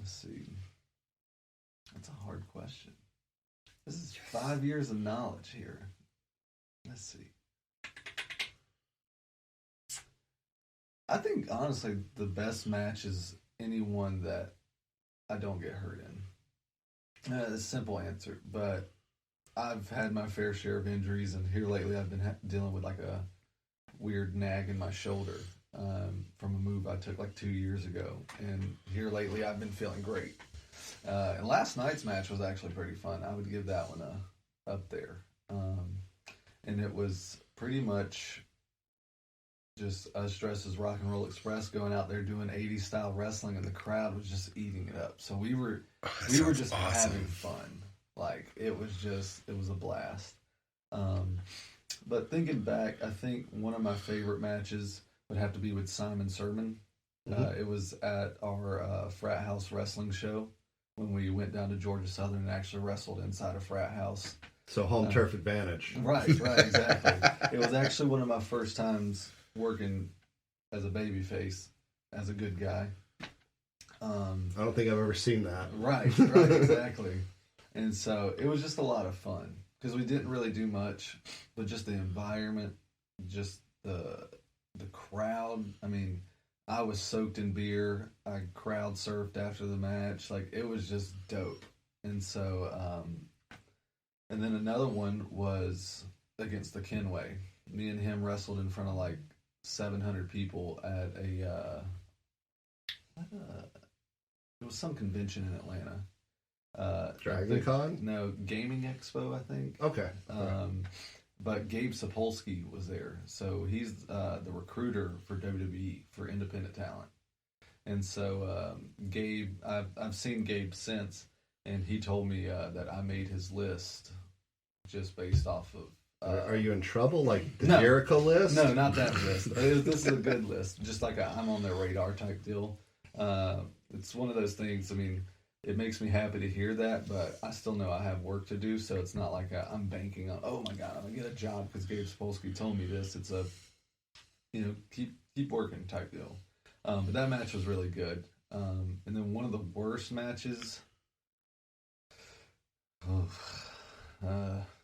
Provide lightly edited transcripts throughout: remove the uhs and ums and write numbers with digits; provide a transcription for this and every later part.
Let's see. That's a hard question. This is 5 years of knowledge here. Let's see. I think, honestly, the best match is anyone that I don't get hurt in. A simple answer, but I've had my fair share of injuries, and here lately I've been dealing with like a weird nag in my shoulder from a move I took like 2 years ago. And here lately I've been feeling great. And last night's match was actually pretty fun. I would give that one up there. And it was pretty much just us dressed as Rock and Roll Express going out there doing 80s style wrestling, and the crowd was just eating it up. So we were just awesome. Having fun. Like it was a blast. But thinking back, I think one of my favorite matches would have to be with Simon Sermon. Mm-hmm. It was at our Frat House wrestling show when we went down to Georgia Southern and actually wrestled inside a frat house. So home turf advantage. Right, exactly. It was actually one of my first times working as a babyface, as a good guy. I don't think I've ever seen that. Right, exactly. And so it was just a lot of fun because we didn't really do much, but just the environment, just the crowd. I mean, I was soaked in beer. I crowd surfed after the match. Like, it was just dope. And so, and then another one was against the Kenway. Me and him wrestled in front of like 700 people at it was some convention in Atlanta. Dragon Con? No, Gaming Expo, I think. Okay. But Gabe Sapolsky was there. So he's the recruiter for WWE, for independent talent. And so Gabe, I've seen Gabe since, and he told me that I made his list just based off of... Are you in trouble? Like the Jericho list? No, not that list. This is a good list. Just like I'm on their radar type deal. It's one of those things, I mean... It makes me happy to hear that, but I still know I have work to do, so it's not like I'm banking on, oh my God, I'm going to get a job because Gabe Sapolsky told me this. It's a, keep working type deal. But that match was really good. And then one of the worst matches,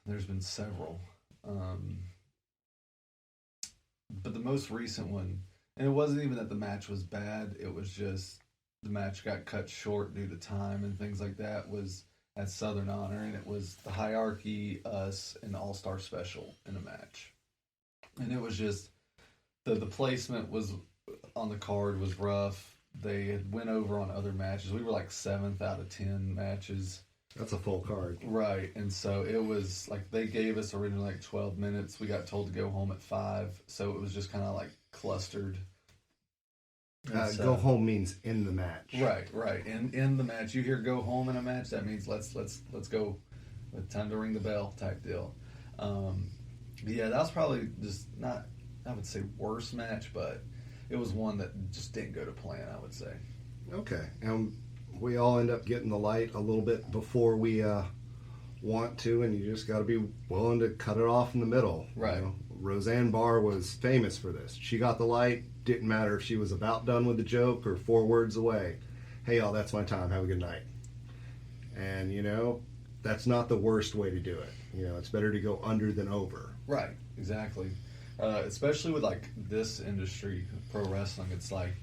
there's been several. But the most recent one, and it wasn't even that the match was bad, it was just, the match got cut short due to time and things like that, was at Southern Honor, and it was the Hierarchy, us, and the All-Star Special in a match. And it was just, the placement was on the card was rough. They had went over on other matches. We were like 7th out of 10 matches. That's a full card. Right, and so it was like they gave us originally like 12 minutes. We got told to go home at 5, so it was just kind of like clustered. Go home means in the match. Right. In the match, you hear "go home" in a match. That means let's go. Time to ring the bell type deal. But yeah, that was probably just not, I would say, worst match, but it was one that just didn't go to plan, I would say. Okay, and we all end up getting the light a little bit before we want to, and you just got to be willing to cut it off in the middle. Right. You know? Roseanne Barr was famous for this. She got the light. Didn't matter if she was about done with the joke or 4 words away. Hey, y'all, that's my time. Have a good night. And, that's not the worst way to do it. It's better to go under than over. Right, exactly. Especially with, like, this industry, pro wrestling, it's like,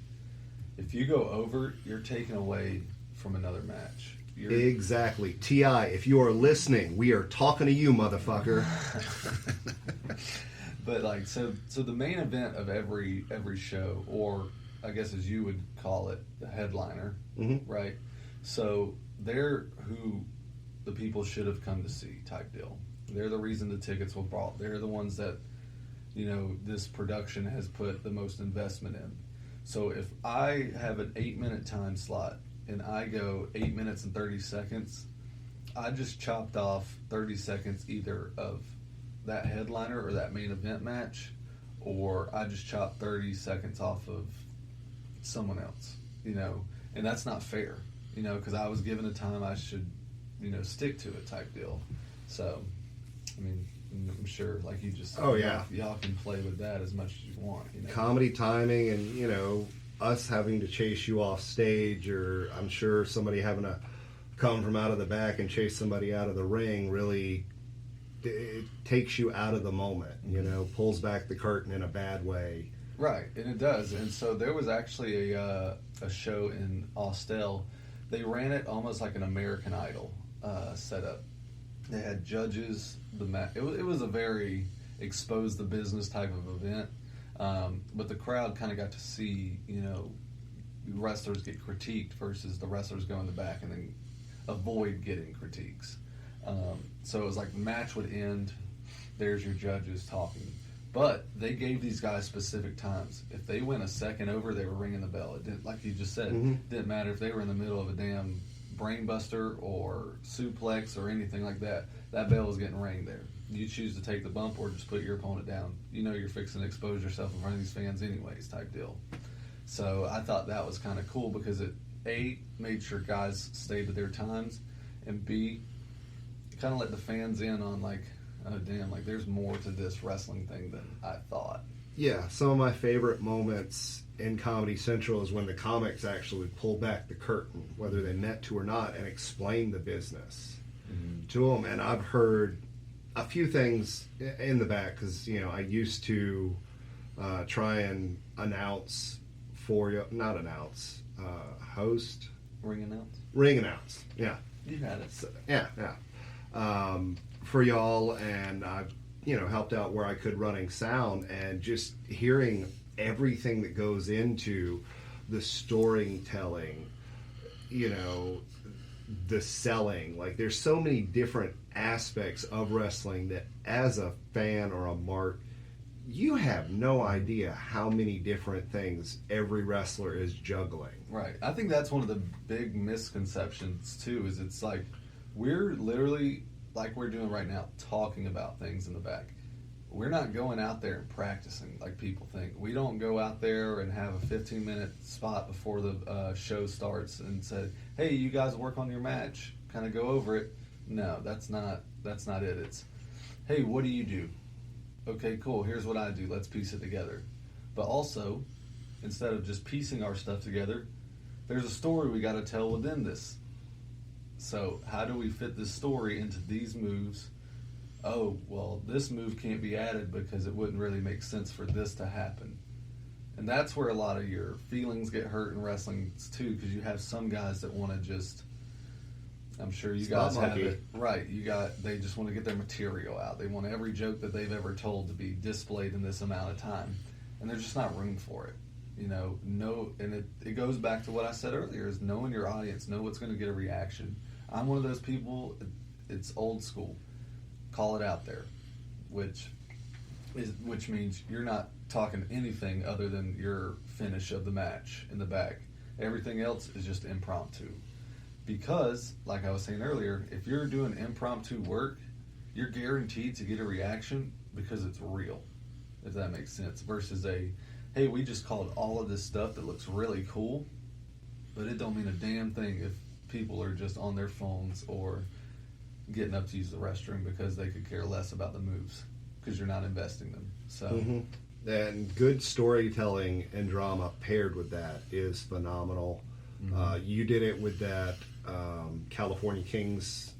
if you go over, you're taken away from another match. Exactly. T.I., if you are listening, we are talking to you, motherfucker. But like so the main event of every show, or I guess as you would call it, the headliner, mm-hmm. right? So they're who the people should have come to see type deal. They're the reason the tickets were bought. They're the ones that, this production has put the most investment in. So if I have an 8-minute time slot and I go 8 minutes and 30 seconds, I just chopped off 30 seconds either of that headliner or that main event match, or I just chopped 30 seconds off of someone else, and that's not fair, because I was given a time I should, stick to it type deal. So, I mean, I'm sure, like you just said, oh yeah, y'all can play with that as much as you want. Comedy timing, and us having to chase you off stage, or I'm sure somebody having to come from out of the back and chase somebody out of the ring, really it takes you out of the moment, pulls back the curtain in a bad way. Right, and it does. And so there was actually a show in Austell. They ran it almost like an American Idol setup. They had judges. It was a very expose the business type of event. But the crowd kind of got to see, wrestlers get critiqued versus the wrestlers go in the back and then avoid getting critiques. So it was like the match would end, there's your judges talking. But they gave these guys specific times. If they went a second over, they were ringing the bell. It didn't, like you just said, didn't matter if they were in the middle of a damn brainbuster or suplex or anything like that. That bell was getting rang there. You choose to take the bump or just put your opponent down. You're fixing to expose yourself in front of these fans anyways, type deal. So I thought that was kind of cool because it, A, made sure guys stayed to their times, and B, kind of let the fans in on like, oh damn, like there's more to this wrestling thing than I thought. Yeah, some of my favorite moments in Comedy Central is when the comics actually pull back the curtain, whether they meant to or not, and explain the business to them. And I've heard a few things in the back because, I used to try and announce for you, not announce, host. Ring announce? Ring announce, yeah. You had it. So, yeah. For y'all, and I've helped out where I could running sound, and just hearing everything that goes into the storytelling, the selling. Like there's so many different aspects of wrestling that as a fan or a mark, you have no idea how many different things every wrestler is juggling. Right. I think that's one of the big misconceptions too, is it's like we're literally, like we're doing right now, talking about things in the back. We're not going out there and practicing like people think. We don't go out there and have a 15-minute spot before the show starts and say, hey, you guys work on your match, kind of go over it. No, that's not it. It's, hey, what do you do? Okay, cool, here's what I do. Let's piece it together. But also, instead of just piecing our stuff together, there's a story we got to tell within this. So how do we fit this story into these moves? Oh, well, this move can't be added because it wouldn't really make sense for this to happen. And that's where a lot of your feelings get hurt in wrestling too, because you have some guys that want to just, I'm sure you guys have it. Right, they just want to get their material out. They want every joke that they've ever told to be displayed in this amount of time. And there's just not room for it. And it goes back to what I said earlier, is knowing your audience, know what's going to get a reaction. I'm one of those people, it's old school. Call it out there, which means you're not talking anything other than your finish of the match in the back. Everything else is just impromptu. Because, like I was saying earlier, if you're doing impromptu work, you're guaranteed to get a reaction because it's real, if that makes sense, versus hey, we just called all of this stuff that looks really cool, but it don't mean a damn thing if people are just on their phones or getting up to use the restroom because they could care less about the moves because you're not investing them. So, and good storytelling and drama paired with that is phenomenal. You did it with that California Kings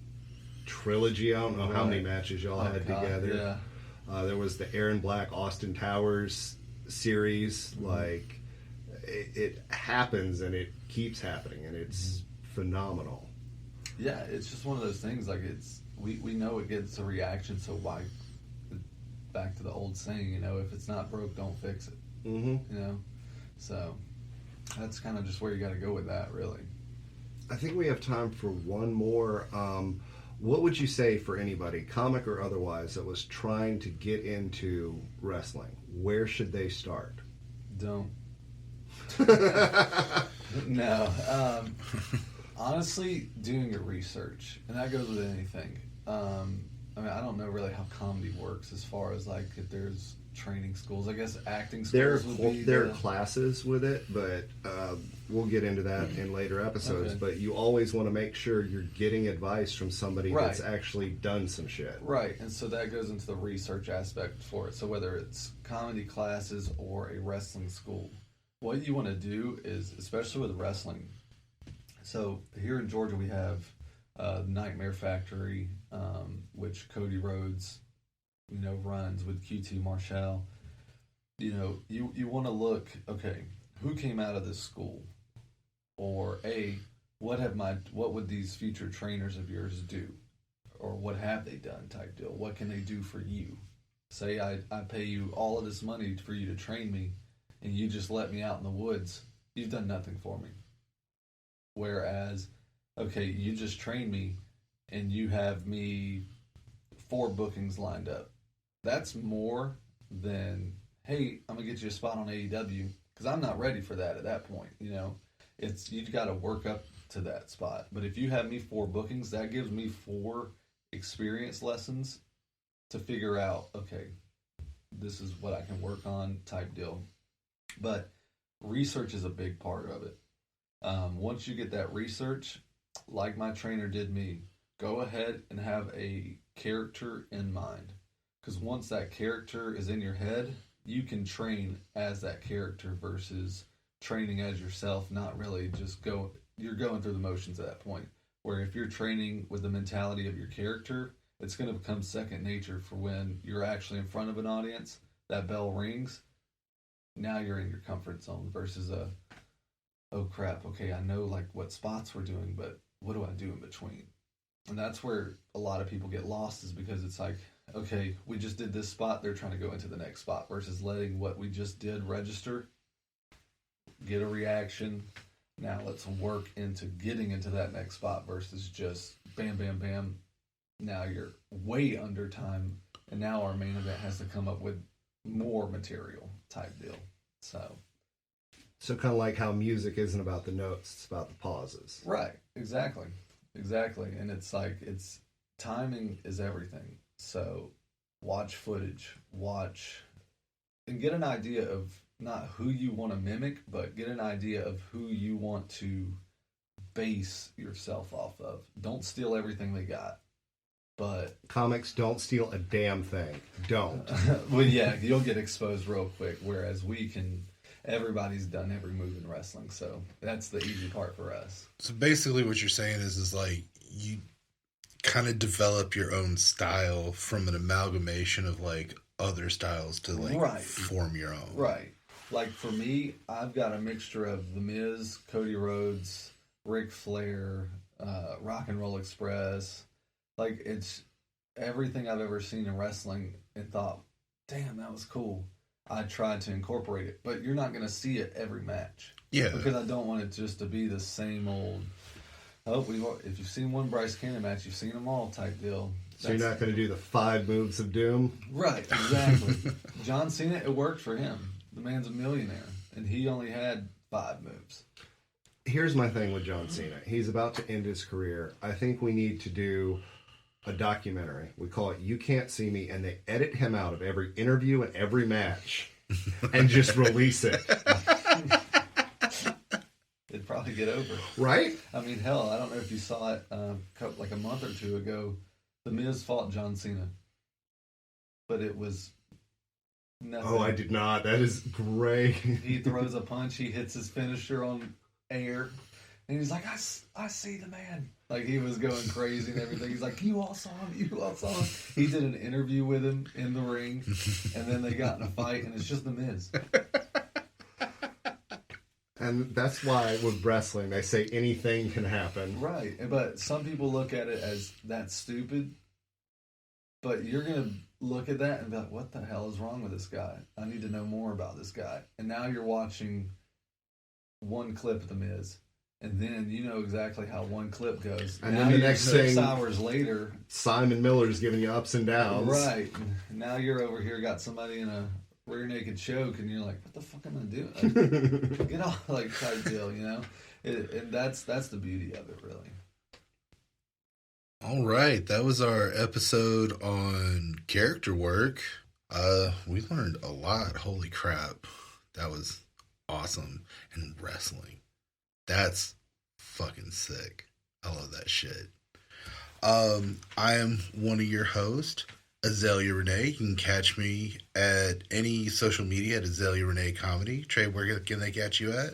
trilogy. I don't know how many matches y'all had together. Yeah. There was the Aaron Black, Austin Towers series. Like it happens and it keeps happening, and it's phenomenal. Yeah, it's just one of those things. Like we know it gets a reaction, so why? Back to the old saying, if it's not broke, don't fix it. So that's kind of just where you got to go with that, really. I think we have time for one more. What would you say for anybody, comic or otherwise, that was trying to get into wrestling? Where should they start? Don't. No. Honestly, doing your research, and that goes with anything. I don't know really how comedy works as far as like if there's training schools. I guess acting schools there are classes with it, but we'll get into that in later episodes. Okay. But you always want to make sure you're getting advice from somebody that's actually done some shit. Right, and so that goes into the research aspect for it. So whether it's comedy classes or a wrestling school, what you want to do is, especially with wrestling. So here in Georgia, we have Nightmare Factory, which Cody Rhodes, runs with QT Marshall. You want to look, okay, who came out of this school, or what would these future trainers of yours do, or what have they done type deal? What can they do for you? Say I pay you all of this money for you to train me, and you just let me out in the woods. You've done nothing for me. Whereas, okay, you just train me, and you have me 4 bookings lined up. That's more than, hey, I'm gonna get you a spot on AEW, because I'm not ready for that at that point. It's you've got to work up to that spot. But if you have me 4 bookings, that gives me 4 experience lessons to figure out, okay, this is what I can work on type deal. But research is a big part of it. Once you get that research, like my trainer did me, go ahead and have a character in mind. Because once that character is in your head, you can train as that character versus training as yourself, not really just you're going through the motions at that point. Where if you're training with the mentality of your character, it's going to become second nature for when you're actually in front of an audience, that bell rings, now you're in your comfort zone versus oh crap, okay, I know like what spots we're doing, but what do I do in between? And that's where a lot of people get lost, is because it's like, okay, we just did this spot, they're trying to go into the next spot, versus letting what we just did register, get a reaction. Now let's work into getting into that next spot versus just bam, bam, bam. Now you're way under time, and now our main event has to come up with more material type deal. So kind of like how music isn't about the notes, it's about the pauses. Right, exactly. And it's like, timing is everything. So watch footage, and get an idea of not who you want to mimic, but get an idea of who you want to base yourself off of. Don't steal everything they got. But comics, don't steal a damn thing. Don't. Well, yeah, you'll get exposed real quick. Whereas everybody's done every move in wrestling, so that's the easy part for us. So basically, what you're saying is like you kind of develop your own style from an amalgamation of like other styles to like form your own. Right. Like for me, I've got a mixture of The Miz, Cody Rhodes, Ric Flair, Rock and Roll Express. Like, it's everything I've ever seen in wrestling and thought, damn, that was cool. I tried to incorporate it, but you're not going to see it every match. Yeah. Because I don't want it just to be the same old, if you've seen one Bryce Cannon match, you've seen them all type deal. So you're not going to do the 5 moves of doom? Right, exactly. John Cena, it worked for him. The man's a millionaire, and he only had 5 moves. Here's my thing with John Cena. He's about to end his career. I think we need to do a documentary. We call it You Can't See Me, and they edit him out of every interview and every match and just release it. It'd probably get over. Right? I mean, hell, I don't know if you saw it like a month or 2 ago. The Miz fought John Cena. But it was nothing. Oh, I did not. That is great. He throws a punch. He hits his finisher on air. And he's like, I see the man. Like, he was going crazy and everything. He's like, you all saw him. He did an interview with him in the ring. And then they got in a fight, and it's just The Miz. And that's why with wrestling, they say anything can happen. Right. But some people look at it as that's stupid. But you're going to look at that and be like, what the hell is wrong with this guy? I need to know more about this guy. And now you're watching one clip of The Miz. And then you know exactly how one clip goes. And then the next thing, 6 hours later, Simon Miller's giving you ups and downs. Right. Now you're over here, got somebody in a rear naked choke, and you're like, what the fuck am I doing? Like, get off, like, type deal, you know? And that's the beauty of it, really. All right. That was our episode on character work. We learned a lot. Holy crap. That was awesome. And wrestling. That's fucking sick. I love that shit. I am one of your hosts, Azalea Renee. You can catch me at any social media at Azalea Renee Comedy. Trey, where can they catch you at?